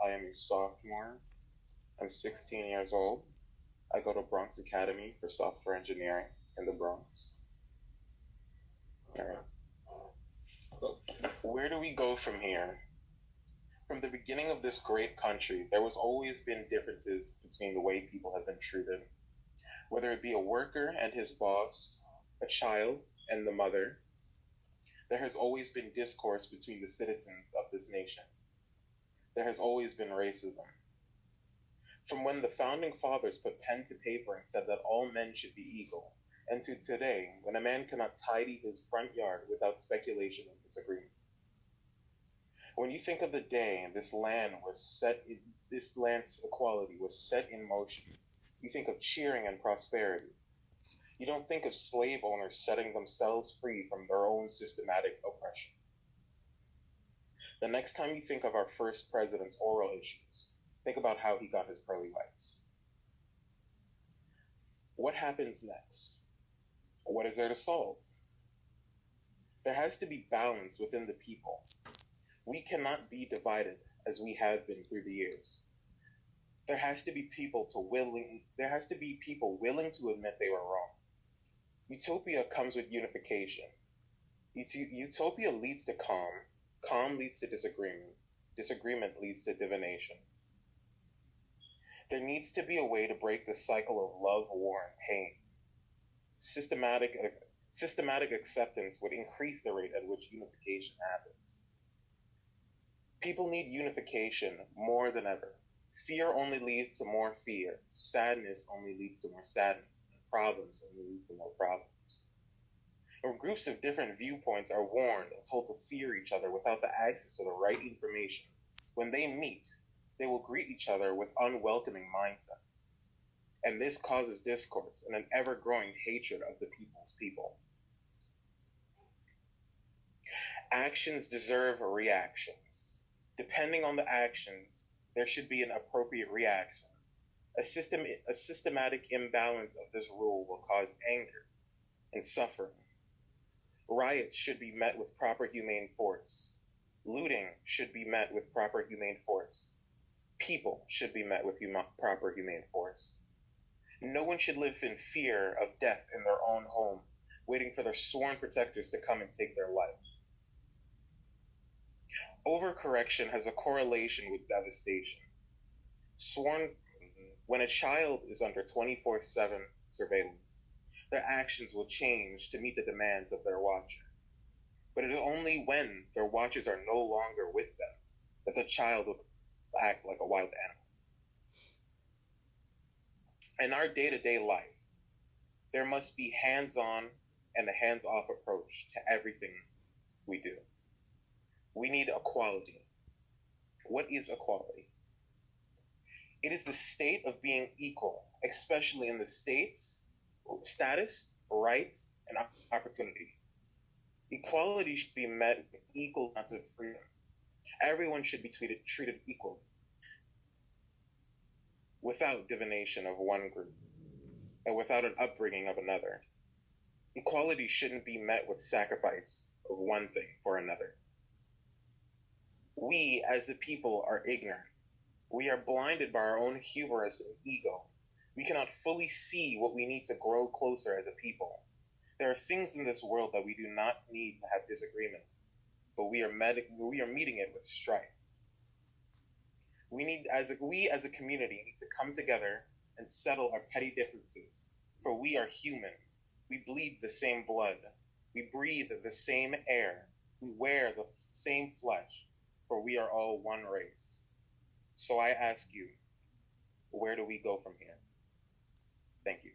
I am a sophomore. I'm 16 years old. I go to Bronx Academy for software engineering in the Bronx. All right. Where do we go from here? From the beginning of this great country, there has always been differences between the way people have been treated. Whether it be a worker and his boss, a child and the mother, there has always been discourse between the citizens of this nation. There has always been racism. From when the founding fathers put pen to paper and said that all men should be equal, and to today, when a man cannot tidy his front yard without speculation and disagreement. When you think of the day this land's equality was set in motion, you think of cheering and prosperity. You don't think of slave owners setting themselves free from their own systematic oppression. The next time you think of our first president's oral issues, think about how he got his pearly whites. What happens next? What is there to solve? There has to be balance within the people. We cannot be divided as we have been through the years. There has to be people willing to admit they were wrong. Utopia comes with unification. Utopia leads to calm. Calm leads to disagreement. Disagreement leads to divination. There needs to be a way to break the cycle of love, war, and pain. Systematic acceptance would increase the rate at which unification happens. People need unification more than ever. Fear only leads to more fear. Sadness only leads to more sadness. And problems only lead to more problems. When groups of different viewpoints are warned and told to fear each other without the access to the right information, when they meet, they will greet each other with unwelcoming mindsets. And this causes discourse and an ever-growing hatred of the people's people. Actions deserve reactions. Depending on the actions, there should be an appropriate reaction. A systematic imbalance of this rule will cause anger and suffering. Riots should be met with proper humane force. Looting should be met with proper humane force. People should be met with proper humane force. No one should live in fear of death in their own home, waiting for their sworn protectors to come and take their life. Overcorrection has a correlation with devastation. When a child is under 24/7 surveillance, their actions will change to meet the demands of their watcher. But it is only when their watchers are no longer with them that the child will act like a wild animal. In our day-to-day life, there must be hands-on and a hands-off approach to everything we do. We need equality. What is equality? It is the state of being equal, especially in the status, rights, and opportunity. Equality should be met with equal amounts of freedom. Everyone should be treated equally, without divination of one group, and without an upbringing of another. Equality shouldn't be met with sacrifice of one thing for another. We, as the people, are ignorant. We are blinded by our own hubris and ego. We cannot fully see what we need to grow closer as a people. There are things in this world that we do not need to have disagreement, but we are meeting it with strife. We as a community need to come together and settle our petty differences, for we are human. We bleed the same blood. We breathe the same air. We wear the same flesh, for we are all one race. So I ask you, where do we go from here? Thank you.